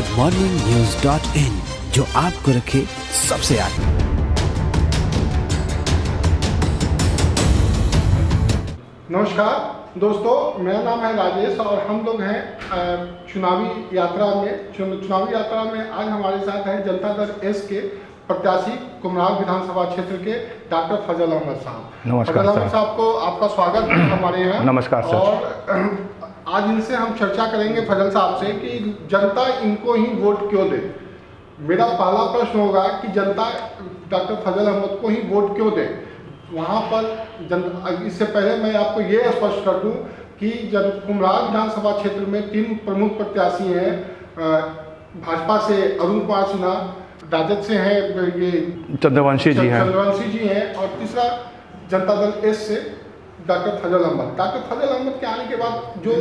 goodmorningnews.in, जो आपको रखे सबसे आगे। नमस्कार दोस्तों, मेरा नाम है राजेश और हम लोग हैं चुनावी यात्रा में आज हमारे साथ हैं जनता दल एस के प्रत्याशी कुमराल विधानसभा क्षेत्र के डॉक्टर फजल अहमद साहब। नमस्कार फजल अहमद साहब को आपका स्वागत है हमारे यहाँ। नमस्कार सर। और आज इनसे हम चर्चा करेंगे फजल साहब से कि जनता इनको ही वोट क्यों दे। मेरा पहला प्रश्न होगा कि जनता डॉक्टर फजल अहमद को ही वोट क्यों दे। वहाँ पर इससे पहले मैं आपको ये स्पष्ट कर दूँ कि कुमराल विधानसभा क्षेत्र में 3 प्रमुख प्रत्याशी हैं। भाजपा से अरुण कुमार सिन्हा, राजद से हैं ये चंद्रवंशी जी हैं और तीसरा जनता दल एस से डॉक्टर फजल अहमद। डॉक्टर फजल अहमद के आने के बाद जो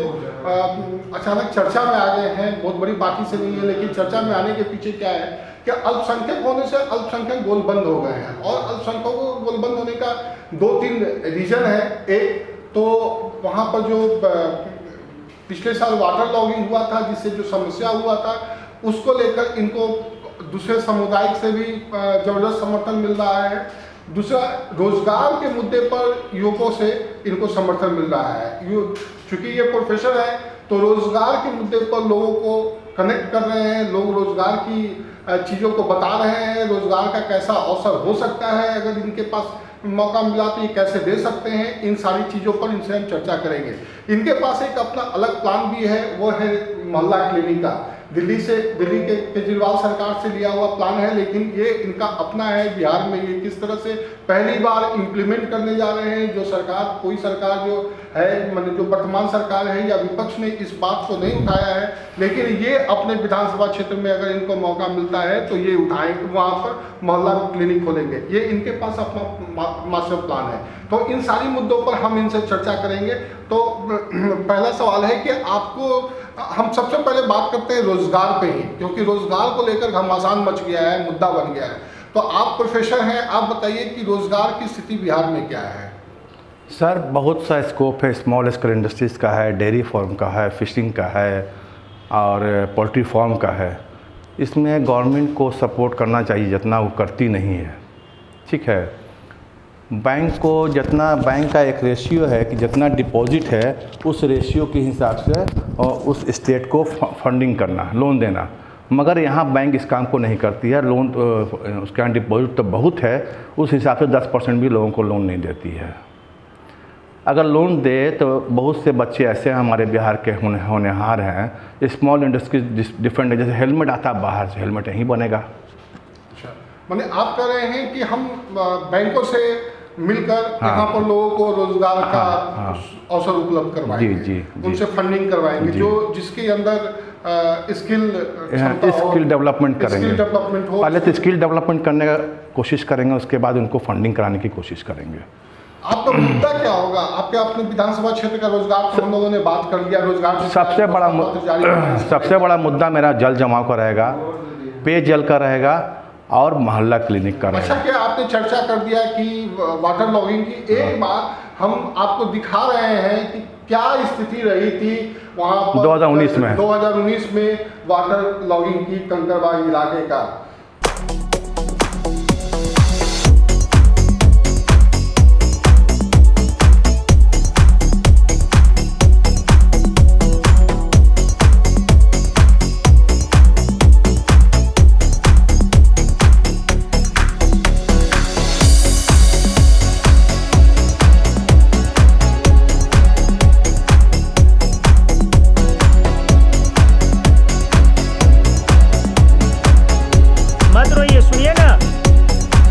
अचानक चर्चा में आ गए हैं, बहुत बड़ी पार्टी से नहीं है लेकिन चर्चा में आने के पीछे क्या है कि अल्पसंख्यक होने से अल्पसंख्यक गोलबंद हो गए हैं और अल्पसंख्यकों को गोलबंद होने का 2-3 रीजन है। एक तो वहाँ पर जो पिछले साल वाटर लॉगिंग हुआ था, जिससे जो समस्या हुआ था उसको लेकर इनको दूसरे समुदाय से भी जबरदस्त समर्थन मिल रहा है। दूसरा, रोजगार के मुद्दे पर युवकों से इनको समर्थन मिल रहा है। चूंकि ये प्रोफेसर है तो रोजगार के मुद्दे पर लोगों को कनेक्ट कर रहे हैं, लोग रोजगार की चीज़ों को बता रहे हैं, रोजगार का कैसा अवसर हो सकता है, अगर इनके पास मौका मिला तो ये कैसे दे सकते हैं। इन सारी चीज़ों पर इनसे हम चर्चा करेंगे। इनके पास एक अपना अलग प्लान भी है, वो है मोहल्ला क्लिनिक का। दिल्ली के केजरीवाल सरकार से लिया हुआ प्लान है, लेकिन ये इनका अपना है। बिहार में ये किस तरह से पहली बार इम्प्लीमेंट करने जा रहे हैं। कोई सरकार जो है, मतलब जो वर्तमान सरकार है या विपक्ष ने इस बात को नहीं उठाया है, लेकिन ये अपने विधानसभा क्षेत्र में अगर इनको मौका मिलता है तो ये उठाएंगे, वहाँ पर मोहल्ला क्लिनिक खोलेंगे। ये इनके पास अपना मास्टर प्लान है। तो इन सारी मुद्दों पर हम इनसे चर्चा करेंगे। तो पहला सवाल है कि आपको, हम सबसे पहले बात करते हैं रोजगार पे ही, क्योंकि रोजगार को लेकर घमासान मच गया है, मुद्दा बन गया है। तो आप प्रोफेसर हैं, आप बताइए कि रोजगार की स्थिति बिहार में क्या है। सर, बहुत सा स्कोप है। स्मॉल स्केल इंडस्ट्रीज़ का है, डेयरी फार्म का है, फिशिंग का है और पोल्ट्री फार्म का है। इसमें गवर्नमेंट को सपोर्ट करना चाहिए, जितना वो करती नहीं है। ठीक है, बैंक का एक रेशियो है कि जितना डिपॉजिट है उस रेशियो के हिसाब से और उस स्टेट को फंडिंग करना, लोन देना। मगर यहाँ बैंक इस काम को नहीं करती है। लोन उसका डिपॉजिट तो बहुत है, उस हिसाब से 10% भी लोगों को लोन नहीं देती है। अगर लोन दे तो बहुत से बच्चे ऐसे हमारे बिहार के होनहार हैं। स्मॉल इंडस्ट्री डिफरेंट है, जैसे हेलमेट आता है बाहर से, हेलमेट यहीं बनेगा। अच्छा, माने आप कह रहे हैं कि हम बैंकों से मिलकर यहाँ पर लोगों को रोजगार का अवसर उपलब्ध करवाएंगे। जी, उनसे फंडिंग करवाएंगे, जो जिसके अंदर स्किल डेवलपमेंट करेंगे। पहले तो स्किल डेवलपमेंट करने का कोशिश करेंगे, उसके बाद उनको फंडिंग कराने की कोशिश करेंगे। आपका मुद्दा क्या होगा? आपके अपने विधानसभा क्षेत्र का रोजगार तो हम लोगों ने बात कर लिया। रोजगार सबसे बड़ा मुद्दा मेरा जल जमाव का रहेगा, पेयजल का रहेगा और मोहल्ला क्लिनिक का रहेगा। अच्छा, क्या आपने चर्चा कर दिया कि वाटर लॉगिंग की? एक बार हम आपको दिखा रहे हैं कि क्या स्थिति रही थी वहाँ पर 2019 में वाटर लॉगिंग की कंकड़बाग इलाके का।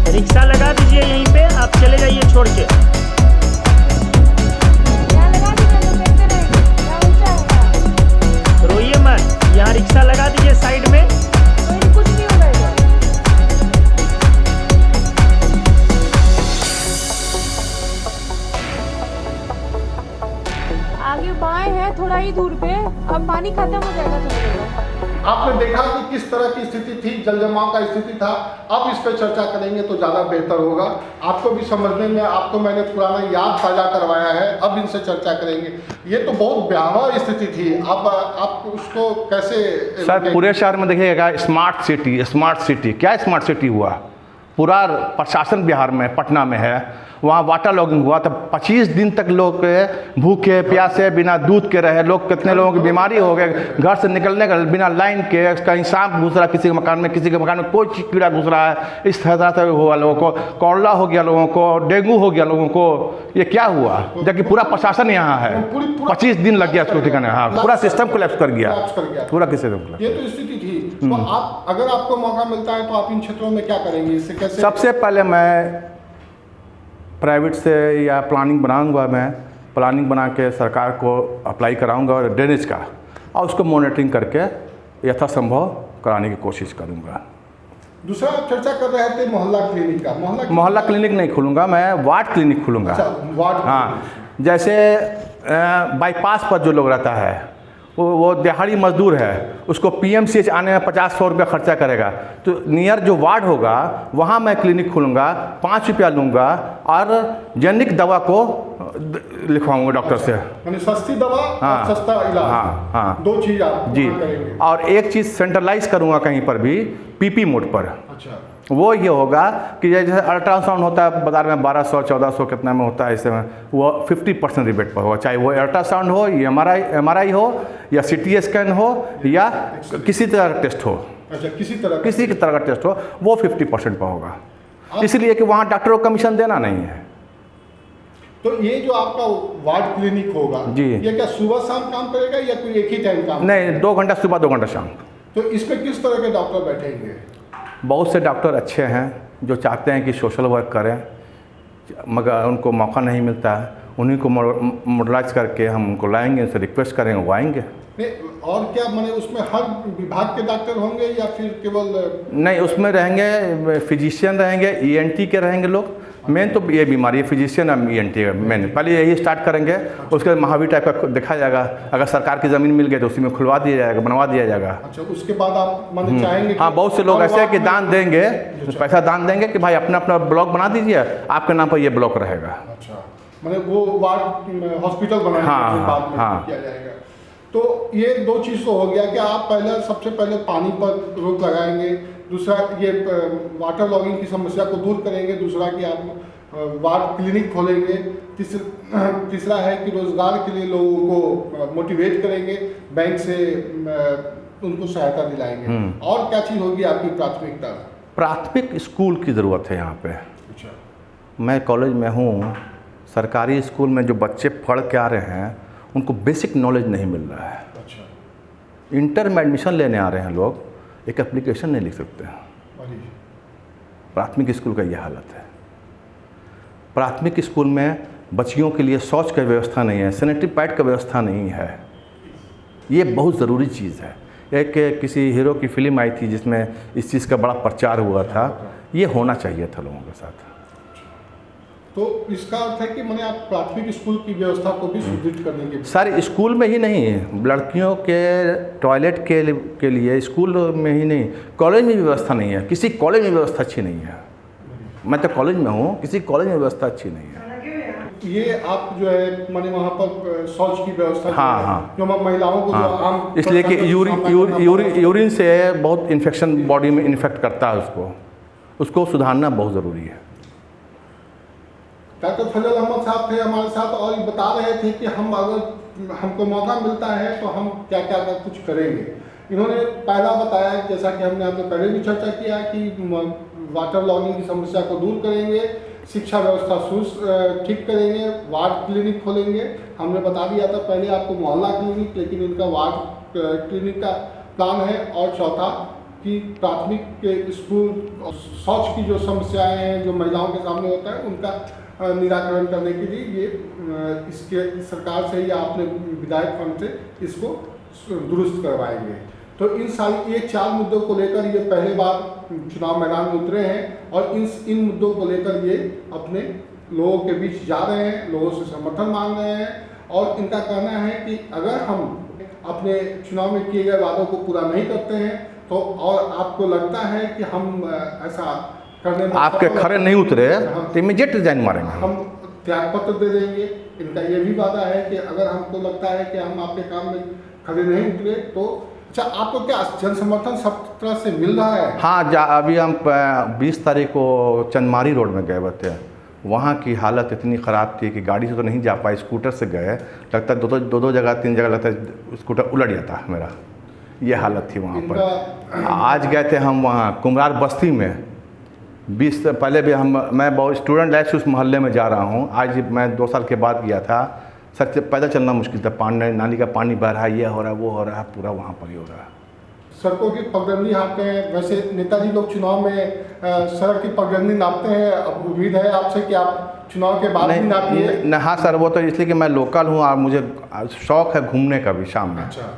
रिक्शा लगा दीजिए यहीं पे, आप चले जाइए छोड़ के। रोइए मत, यहाँ रिक्शा लगा दीजिए साइड में। कुछ नहीं होगा। आगे बाएं है थोड़ा ही दूर पे, अब पानी खत्म हो जाएगा थोड़ी देर में। आपने देखा कि किस तरह की स्थिति थी, जल जमाव का स्थिति था। अब इस पर चर्चा करेंगे तो ज़्यादा बेहतर होगा। आपको भी समझने में, आपको मैंने पुराना याद ताज़ा करवाया है, अब इनसे चर्चा करेंगे। ये तो बहुत भयावह स्थिति थी, अब आप उसको कैसे? सर पूरे शहर में देखिएगा स्मार्ट सिटी क्या स्मार्ट सिटी हुआ? पूरा प्रशासन बिहार में, पटना में है, वहाँ वाटर लॉगिंग हुआ तो 25 दिन तक लोग भूखे प्यासे बिना दूध के रहे। लोग कितने लोगों की बीमारी हो गए, घर से निकलने का बिना लाइन के, कहीं सांप घुस रहा किसी के मकान में, किसी के मकान में कोई कीड़ा घुस रहा है। इस तरह से हुआ लोगों को, कॉलरा हो गया लोगों को, डेंगू हो गया लोगों को। ये क्या हुआ? जबकि पूरा प्रशासन यहाँ है, 25 दिन लग गया उसको ठिकाने। हाँ, पूरा सिस्टम कोलैप्स कर गया, पूरा सिस्टम कोलैप्स। ये तो स्थिति थी। तो आप, अगर आपको मौका मिलता है तो आप इन क्षेत्रों में क्या करेंगे? इससे कैसे? सबसे पहले मैं प्राइवेट से या प्लानिंग बनाऊंगा, मैं प्लानिंग बना के सरकार को अप्लाई कराऊंगा और ड्रेनेज का, और उसको मॉनिटरिंग करके यथासंभव कराने की कोशिश करूंगा। दूसरा आप चर्चा कर रहे थे मोहल्ला क्लिनिक का। मोहल्ला क्लिनिक नहीं खोलूंगा, मैं वार्ड क्लिनिक खोलूंगा। वार्ड? हाँ, जैसे बाईपास पर जो लोग रहता है, वो दिहाड़ी मजदूर है, उसको PMCH आने में 50-100 रुपया खर्चा करेगा। तो नियर जो वार्ड होगा वहाँ मैं क्लिनिक खोलूँगा, 5 रुपया लूँगा और जेनिक दवा को लिखवाऊँगा डॉक्टर से। यानी सस्ती दवा, हाँ, और सस्ता इलाज। हाँ, दो चीज़ आप जी। करेंगे। और एक चीज़ सेंट्रलाइज करूँगा कहीं पर भी, PP मोड पर। अच्छा। वो ये होगा कि जैसे अल्ट्रासाउंड होता है बाज़ार में 1200-1400 कितना में होता है, इससे में वो 50% रिबेट पर होगा। चाहे वो अल्ट्रासाउंड हो, या MRI हो, या CT स्कैन हो, या किसी तरह का टेस्ट हो। अच्छा, किसी तरह का टेस्ट हो, वो 50% पर होगा। इसलिए कि वहाँ डॉक्टरों को कमीशन देना नहीं है। तो ये जो आपका वार्ड क्लिनिक होगा जी, ये क्या सुबह शाम काम करेगा या कोई एक ही टाइम काम? नहीं, 2 घंटा सुबह, 2 घंटा शाम। तो इसमें किस तरह के डॉक्टर बैठेंगे? बहुत से डॉक्टर अच्छे हैं जो चाहते हैं कि सोशल वर्क करें, मगर उनको मौका नहीं मिलता है। उन्हीं को मॉडलाइज करके हम उनको लाएंगे, उनसे रिक्वेस्ट करेंगे, वो आएंगे। नहीं, और क्या माने उसमें हर विभाग के डॉक्टर होंगे या फिर केवल? नहीं, उसमें रहेंगे फिजिशियन रहेंगे, ENT के रहेंगे लोग। मेन तो ये बीमारी है फिजिशियन और ENT का मेन। पहले यही स्टार्ट करेंगे, उसके बाद महावीर टाइप का देखा जाएगा। अगर सरकार की ज़मीन मिल गई तो उसी में खुलवा दिया जाएगा, बनवा दिया जाएगा। अच्छा, उसके बाद आप माने चाहेंगे? हाँ, बहुत से लोग ऐसे हैं कि दान देंगे, पैसा दान देंगे कि भाई अपना अपना ब्लॉक बना दीजिए, आपके नाम पर ये ब्लॉक रहेगा। अच्छा, माने वो वार्ड हॉस्पिटल बनाने के बाद में किया जाएगा। तो ये 2 चीज़ तो हो गया कि आप सबसे पहले पानी पर रोक लगाएंगे, दूसरा ये वाटर लॉगिंग की समस्या को दूर करेंगे, दूसरा कि आप वार्ड क्लिनिक खोलेंगे, तीसरा है कि रोजगार के लिए लोगों को मोटिवेट करेंगे, बैंक से उनको सहायता दिलाएंगे। और क्या चीज़ होगी आपकी प्राथमिकता? प्राथमिक स्कूल की ज़रूरत है यहाँ पे। अच्छा। मैं कॉलेज में हूँ, सरकारी स्कूल में जो बच्चे पढ़ के आ रहे हैं उनको बेसिक नॉलेज नहीं मिल रहा है। अच्छा। इंटर में एडमिशन लेने आ रहे हैं लोग, एक एप्लीकेशन नहीं लिख सकते हैं। प्राथमिक स्कूल का ये हालत है। प्राथमिक स्कूल में बच्चियों के लिए शौच की व्यवस्था नहीं है, सैनिटरी पैड का व्यवस्था नहीं है। ये बहुत ज़रूरी चीज़ है। एक किसी हीरो की फिल्म आई थी जिसमें इस चीज़ का बड़ा प्रचार हुआ था। ये होना चाहिए था लोगों के साथ। तो इसका अर्थ है कि मैंने आप प्राथमिक स्कूल की व्यवस्था को भी सुदृढ़ करने के सारे स्कूल में ही नहीं, लड़कियों के टॉयलेट के लिए स्कूल में ही नहीं, कॉलेज में भी व्यवस्था नहीं है। किसी कॉलेज में व्यवस्था अच्छी नहीं है। मैं तो कॉलेज में हूँ, किसी कॉलेज में व्यवस्था अच्छी नहीं है। ये आप जो है माने वहाँ पर शौच की व्यवस्था, हाँ, जो महिलाओं को, जो आम, इसलिए कि यूरिन से बहुत इन्फेक्शन बॉडी में इन्फेक्ट करता है, उसको सुधारना बहुत ज़रूरी है। डॉक्टर फजल अहमद साहब थे हमारे साथ और बता रहे थे कि हम अगर हमको मौका मिलता है तो हम क्या क्या कुछ करेंगे। इन्होंने पहला बताया, जैसा कि हमने आपसे पहले भी चर्चा किया, कि वाटर लॉगिंग की समस्या को दूर करेंगे, शिक्षा व्यवस्था ठीक करेंगे, वार्ड क्लिनिक खोलेंगे। हमने बता दिया था पहले आपको मोहल्ला क्लिनिक, लेकिन इनका वार्ड क्लिनिक का प्लान है। और चौथा कि प्राथमिक स्कूल शौच की जो समस्याएं हैं जो महिलाओं के सामने होता है उनका निराकरण करने के लिए ये इसके सरकार से या अपने विधायक फंड से इसको दुरुस्त करवाएंगे। तो इन सारी ये 4 मुद्दों को लेकर ये पहले बार चुनाव मैदान में उतरे हैं और इन मुद्दों को लेकर ये अपने लोगों के बीच जा रहे हैं, लोगों से समर्थन मांग रहे हैं। और इनका कहना है कि अगर हम अपने चुनाव में किए गए वादों को पूरा नहीं करते हैं तो और आपको लगता है कि हम ऐसा करने में आपके सफल खरे नहीं उतरे तो इमीडिएट रिजाइन मारेंगे हम त्याग पत्र दे देंगे। इनका ये भी वादा है कि अगर हमको लगता है कि हम आपके काम में खड़े नहीं उतरे तो अच्छा, आपको क्या जन समर्थन सब तरह से मिल रहा है? हाँ, अभी हम 20 तारीख को चंदमारी रोड में गए हुए थे। वहाँ की हालत इतनी ख़राब थी कि गाड़ी से तो नहीं जा पाए, स्कूटर से गए। लगता है दो जगह 3 जगह लगता है स्कूटर उलट जाता है मेरा, ये हालत थी वहाँ पर। आज गए थे हम वहाँ कुम्हरार बस्ती में, 20 से पहले भी मैं बहुत स्टूडेंट लाइफ से उस मोहल्ले में जा रहा हूँ। आज मैं 2 साल के बाद गया था, सच पैदल चलना मुश्किल था। नाली का पानी बह रहा है, ये हो रहा है, वो हो रहा है, पूरा वहाँ पर ही हो रहा है। सड़कों की पगडंडी हाँकते हैं, वैसे नेताजी लोग चुनाव में सड़क की पगडंडी नापते हैं। अब उम्मीद है आपसे कि आप चुनाव के बाद भी नापिए। हाँ सर, वो तो इसलिए कि मैं लोकल हूँ और मुझे शौक़ है घूमने का भी। शाम में अच्छा,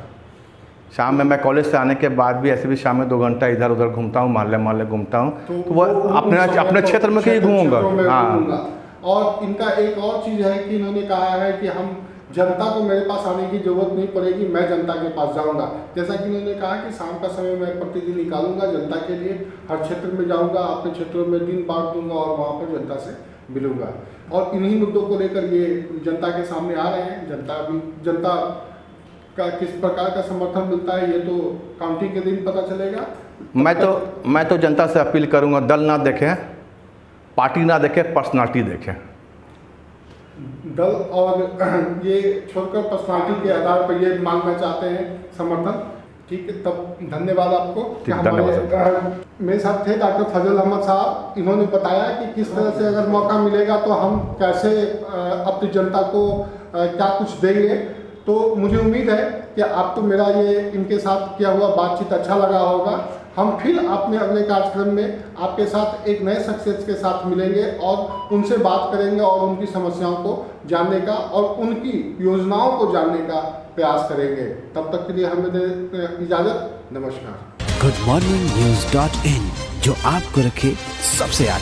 शाम में मैं कॉलेज से आने के बाद भी ऐसे भी शाम में 2 घंटा इधर उधर घूमता हूँ, मोहल्ले घूमता हूँ। तो वो अपने क्षेत्र में कहीं घूमूंगा। हाँ, और इनका एक और चीज़ है कि इन्होंने कहा है कि हम जनता को मेरे पास आने की जरूरत नहीं पड़ेगी, मैं जनता के पास जाऊंगा। जैसा कि इन्होंने कहा कि शाम का समय मैं प्रतिदिन निकालूंगा जनता के लिए, हर क्षेत्र में जाऊंगा, अपने क्षेत्रों में दिन बांट दूंगा और वहाँ पर जनता से मिलूंगा। और इन्हीं मुद्दों को लेकर ये जनता के सामने आ रहे हैं। जनता का किस प्रकार का समर्थन मिलता है ये तो काउंटिंग के दिन पता चलेगा। मैं तो जनता से अपील करूंगा, दल ना देखें, पार्टी ना देखें, पर्सनालिटी देखें। दल और ये छोड़कर पर्सनालिटी के आधार पर ये मांगना चाहते हैं समर्थन। ठीक है, तब धन्यवाद आपको। मेरे साथ थे डॉक्टर फजल अहमद साहब। इन्होंने बताया कि किस तरह से अगर मौका मिलेगा तो हम कैसे अपनी जनता को क्या कुछ देंगे। तो मुझे उम्मीद है कि आपको मेरा ये इनके साथ किया हुआ बातचीत अच्छा लगा होगा। हम फिर अपने अगले कार्यक्रम में आपके साथ एक नए शख्सियत के साथ मिलेंगे और उनसे बात करेंगे और उनकी समस्याओं को जानने का और उनकी योजनाओं को जानने का प्रयास करेंगे। तब तक के लिए हमें दे इजाज़त। नमस्कार। goodmorningnews.in, जो आपको रखे सबसे आगे।